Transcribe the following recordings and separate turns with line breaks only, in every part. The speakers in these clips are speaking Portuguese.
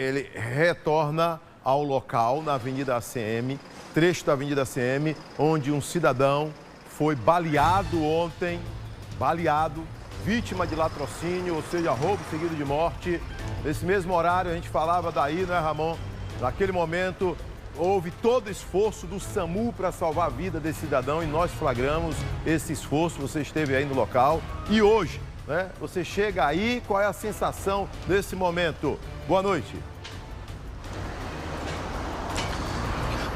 ele retorna ao local na Avenida ACM, trecho da Avenida ACM, onde um cidadão foi baleado ontem, vítima de latrocínio, ou seja, roubo seguido de morte. Nesse mesmo horário a gente falava daí, né, Ramon? Naquele momento houve todo o esforço do SAMU para salvar a vida desse cidadão e nós flagramos esse esforço, você esteve aí no local. E hoje, né, você chega aí, qual é a sensação desse momento? Boa noite.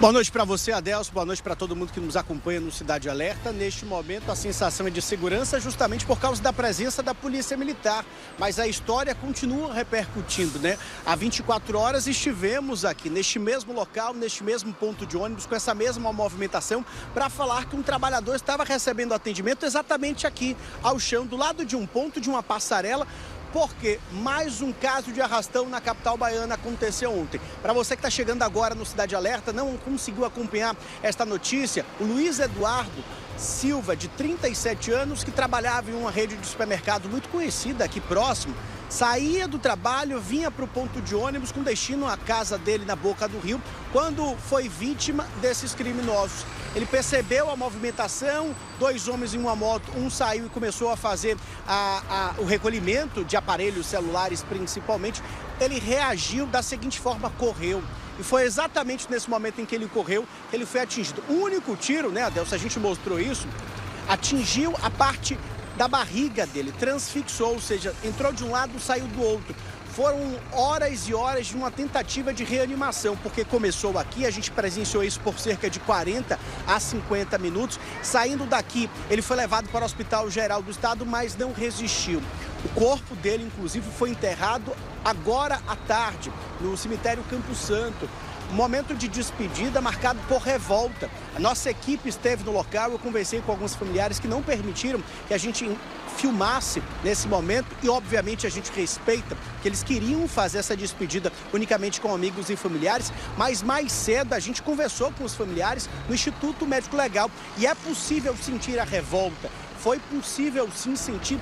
Boa noite para você, Adelso. Boa noite para todo mundo que nos acompanha no Cidade Alerta. Neste momento, a sensação é de segurança justamente por causa da presença da Polícia Militar. Mas a história continua repercutindo, né? Há 24 horas estivemos aqui, neste mesmo local, neste mesmo ponto de ônibus, com essa mesma movimentação, para falar que um trabalhador estava recebendo atendimento exatamente aqui, ao chão, do lado de um ponto, de uma passarela, porque mais um caso de arrastão na capital baiana aconteceu ontem. Para você que está chegando agora no Cidade Alerta, não conseguiu acompanhar esta notícia, o Luiz Eduardo Silva, de 37 anos, que trabalhava em uma rede de supermercado muito conhecida aqui próximo, saía do trabalho, vinha para o ponto de ônibus com destino à casa dele na Boca do Rio, quando foi vítima desses criminosos. Ele percebeu a movimentação, 2 homens em uma moto, um saiu e começou a fazer o recolhimento de aparelhos celulares principalmente. Ele reagiu da seguinte forma, correu. E foi exatamente nesse momento em que ele correu que ele foi atingido. O único tiro, né, Adelso, a gente mostrou isso, atingiu a parte da barriga dele, transfixou, ou seja, entrou de um lado, saiu do outro. Foram horas e horas de uma tentativa de reanimação, porque começou aqui, a gente presenciou isso por cerca de 40 a 50 minutos. Saindo daqui, ele foi levado para o Hospital Geral do Estado, mas não resistiu. O corpo dele, inclusive, foi enterrado agora à tarde, no cemitério Campo Santo. Um momento de despedida marcado por revolta. A nossa equipe esteve no local, eu conversei com alguns familiares que não permitiram que a gente filmasse nesse momento e, obviamente, a gente respeita que eles queriam fazer essa despedida unicamente com amigos e familiares, mas mais cedo a gente conversou com os familiares no Instituto Médico Legal e é possível sentir a revolta. Foi possível, sim, sentir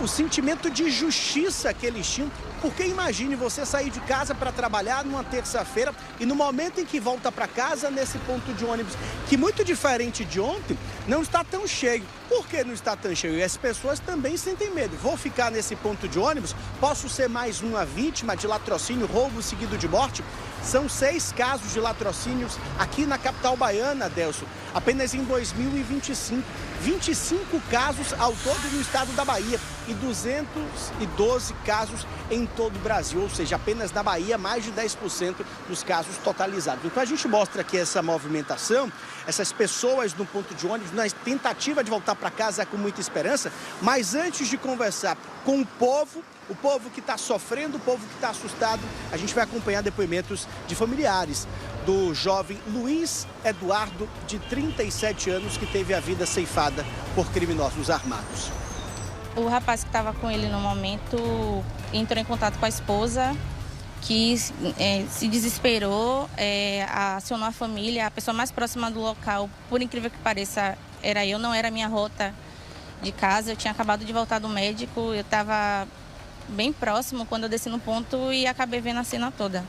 o sentimento de justiça que eles tinham, porque imagine você sair de casa para trabalhar numa terça-feira e no momento em que volta para casa, nesse ponto de ônibus, que muito diferente de ontem, não está tão cheio. Por que não está tão cheio? E as pessoas também sentem medo. Vou ficar nesse ponto de ônibus? Posso ser mais uma vítima de latrocínio, roubo seguido de morte? São 6 casos de latrocínios aqui na capital baiana, Adelso. Apenas em 2025, 25 casos ao todo no estado da Bahia e 212 casos em todo o Brasil, ou seja, apenas na Bahia mais de 10% dos casos totalizados. Então a gente mostra aqui essa movimentação, essas pessoas no ponto de ônibus, na tentativa de voltar para casa com muita esperança, mas antes de conversar com o povo que está sofrendo, o povo que está assustado, a gente vai acompanhar depoimentos de familiares do jovem Luiz Eduardo, de 37 anos, que teve a vida ceifada por criminosos armados.
O rapaz que estava com ele no momento entrou em contato com a esposa, que se desesperou, acionou a família, a pessoa mais próxima do local, por incrível que pareça, era eu, não era a minha rota de casa, eu tinha acabado de voltar do médico, eu estava bem próximo quando eu desci no ponto e acabei vendo a cena toda.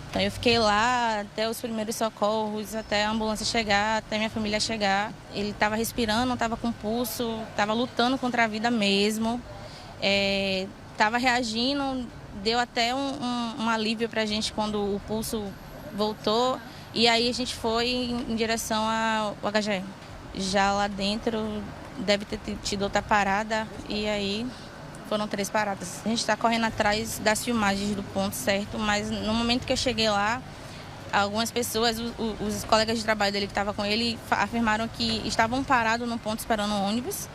Então eu fiquei lá até os primeiros socorros, até a ambulância chegar, até minha família chegar. Ele estava respirando, não estava com pulso, estava lutando contra a vida mesmo, estava reagindo, deu até um alívio para a gente quando o pulso voltou e aí a gente foi em direção ao HGE. Já lá dentro deve ter tido outra parada e aí foram 3 paradas. A gente está correndo atrás das filmagens do ponto certo, mas no momento que eu cheguei lá, algumas pessoas, os colegas de trabalho dele que estavam com ele, afirmaram que estavam parados no ponto esperando o ônibus.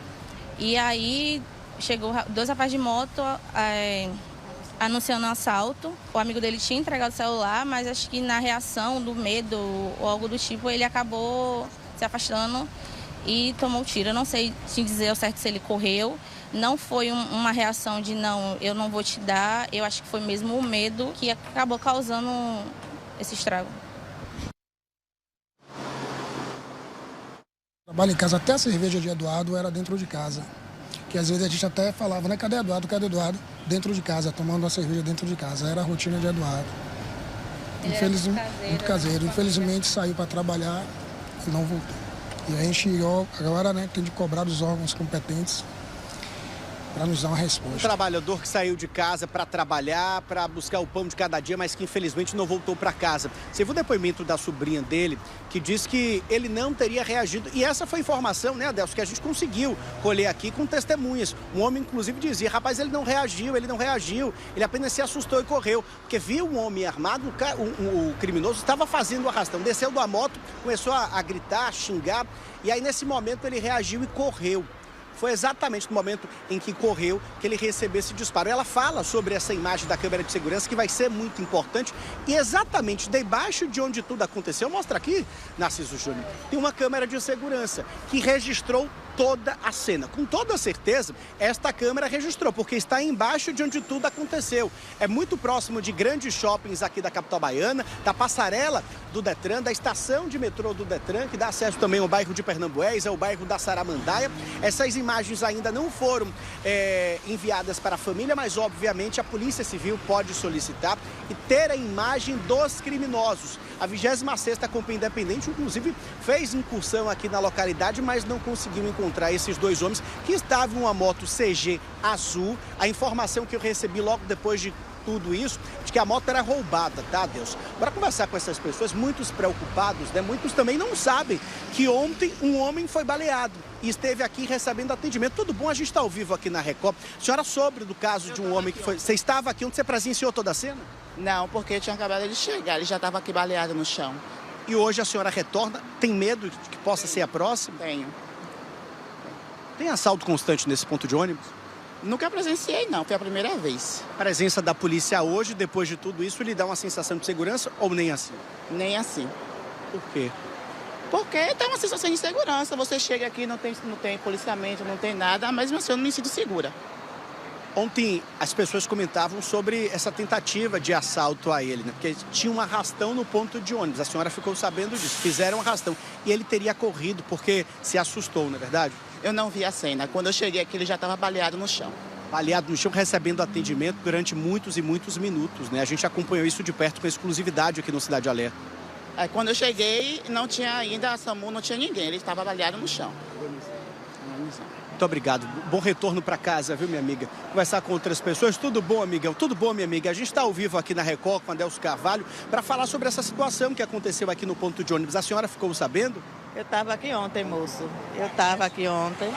E aí chegou 2 rapazes de moto anunciando um assalto. O amigo dele tinha entregado o celular, mas acho que na reação do medo ou algo do tipo, ele acabou se afastando e tomou o tiro. Eu não sei te dizer ao certo se ele correu. Não foi uma reação de não, eu não vou te dar. Eu acho que foi mesmo o medo que acabou causando esse estrago.
Trabalho em casa, até a cerveja de Eduardo era dentro de casa. que às vezes a gente até falava, né, cadê Eduardo, dentro de casa, tomando uma cerveja dentro de casa. Era a rotina de Eduardo. Muito caseiro. Infelizmente saiu para trabalhar e não voltou. E a gente agora, né, tem de cobrar dos órgãos competentes para nos dar uma resposta.
Um trabalhador que saiu de casa para trabalhar, para buscar o pão de cada dia, mas que infelizmente não voltou para casa. Você viu o depoimento da sobrinha dele, que diz que ele não teria reagido. E essa foi a informação, né, Adelso, que a gente conseguiu colher aqui com testemunhas. Um homem, inclusive, dizia, rapaz, ele não reagiu, ele apenas se assustou e correu. Porque viu um homem armado, o criminoso estava fazendo o arrastão, desceu da moto, começou a gritar, a xingar, e aí nesse momento ele reagiu e correu. Foi exatamente no momento em que correu que ele recebeu esse disparo. Ela fala sobre essa imagem da câmera de segurança, que vai ser muito importante. E exatamente debaixo de onde tudo aconteceu, mostra aqui, Narciso Júnior, tem uma câmera de segurança que registrou toda a cena. Com toda certeza, esta câmera registrou, porque está embaixo de onde tudo aconteceu. É muito próximo de grandes shoppings aqui da capital baiana, da passarela do Detran, da estação de metrô do Detran, que dá acesso também ao bairro de Pernambués, ao bairro da Saramandaia. Essas imagens ainda não foram enviadas para a família, mas obviamente a Polícia Civil pode solicitar e ter a imagem dos criminosos. A 26ª Companhia Independente, inclusive, fez incursão aqui na localidade, mas não conseguiu encontrar esses dois homens que estavam em uma moto CG azul. A informação que eu recebi logo depois de tudo isso, de que a moto era roubada, tá, Deus? Bora conversar com essas pessoas, muitos preocupados, né? Muitos também não sabem que ontem um homem foi baleado e esteve aqui recebendo atendimento. Tudo bom? A gente está ao vivo aqui na Record. Senhora, sobre do caso de um homem que foi... Você estava aqui onde você presenciou toda a cena?
Não, porque eu tinha acabado de chegar, ele já estava aqui baleado no chão.
E hoje a senhora retorna, tem medo de que possa ser a próxima?
Tenho.
Tem assalto constante nesse ponto de ônibus?
Nunca presenciei, não, foi a primeira vez.
A presença da polícia hoje, depois de tudo isso, lhe dá uma sensação de segurança ou nem assim?
Nem assim.
Por quê?
Porque tem uma sensação de insegurança. Você chega aqui, não tem policiamento, não tem nada, mas mesmo assim eu não me sinto segura.
Ontem as pessoas comentavam sobre essa tentativa de assalto a ele, né? Porque tinha um arrastão no ponto de ônibus. A senhora ficou sabendo disso. Fizeram um arrastão. E ele teria corrido porque se assustou, não é verdade?
Eu não vi a cena. Quando eu cheguei aqui, ele já estava baleado no chão.
Baleado no chão, recebendo atendimento durante muitos e muitos minutos, né? A gente acompanhou isso de perto com exclusividade aqui no Cidade Alerta.
Aí, quando eu cheguei, não tinha ainda a SAMU, não tinha ninguém. Ele estava baleado no chão.
Muito obrigado. Bom retorno para casa, viu, minha amiga? Conversar com outras pessoas. Tudo bom, amigão? Tudo bom, minha amiga? A gente está ao vivo aqui na Record com a Adelso Carvalho para falar sobre essa situação que aconteceu aqui no ponto de ônibus. A senhora ficou sabendo?
Eu estava aqui ontem, moço. Eu estava aqui ontem.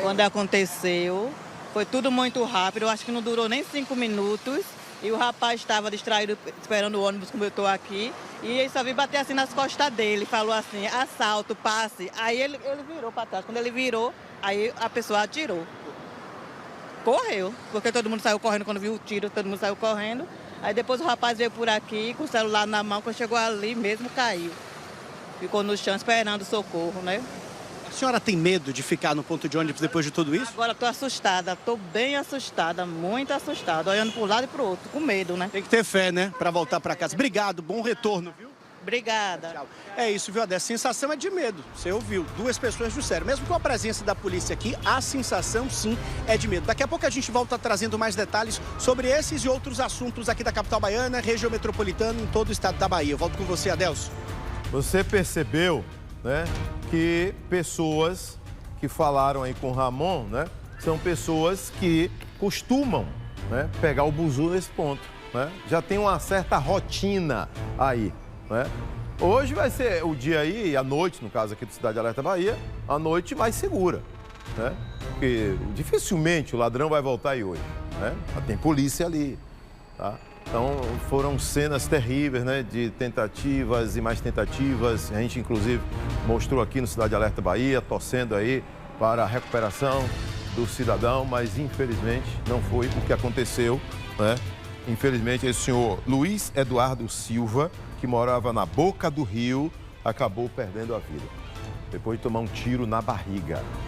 Quando aconteceu, foi tudo muito rápido. Eu acho que não durou nem 5 minutos. E o rapaz estava distraído esperando o ônibus, como eu estou aqui. E ele só veio bater assim nas costas dele. Falou assim, assalto, passe. Aí ele virou para trás. Quando ele virou, aí a pessoa atirou. Correu, porque todo mundo saiu correndo. Quando viu o tiro, todo mundo saiu correndo. Aí depois o rapaz veio por aqui com o celular na mão. Quando chegou ali mesmo, caiu. Ficou no chão esperando socorro, né?
A senhora tem medo de ficar no ponto de ônibus depois de tudo isso?
Agora estou assustada, estou bem assustada, muito assustada, olhando para um lado e para o outro, com medo, né?
Tem que ter fé, né? Para voltar para casa. Obrigado, bom retorno, viu?
Obrigada.
Tchau. É isso, viu, Adé? A sensação é de medo. Você ouviu, 2 pessoas disseram. Mesmo com a presença da polícia aqui, a sensação, sim, é de medo. Daqui a pouco a gente volta trazendo mais detalhes sobre esses e outros assuntos aqui da capital baiana, região metropolitana, em todo o estado da Bahia. Eu volto com você, Adelso.
Você percebeu, né, que pessoas que falaram aí com o Ramon, né, são pessoas que costumam, né, pegar o buzu nesse ponto, né? Já tem uma certa rotina aí, né? Hoje vai ser o dia aí, a noite, no caso aqui do Cidade Alerta Bahia, a noite mais segura, né? Porque dificilmente o ladrão vai voltar aí hoje, né? Tem polícia ali, tá? Então, foram cenas terríveis, né, de tentativas e mais tentativas. A gente, inclusive, mostrou aqui no Cidade Alerta Bahia, torcendo aí para a recuperação do cidadão, mas, infelizmente, não foi o que aconteceu, né? Infelizmente, esse senhor Luiz Eduardo Silva, que morava na Boca do Rio, acabou perdendo a vida, depois de tomar um tiro na barriga.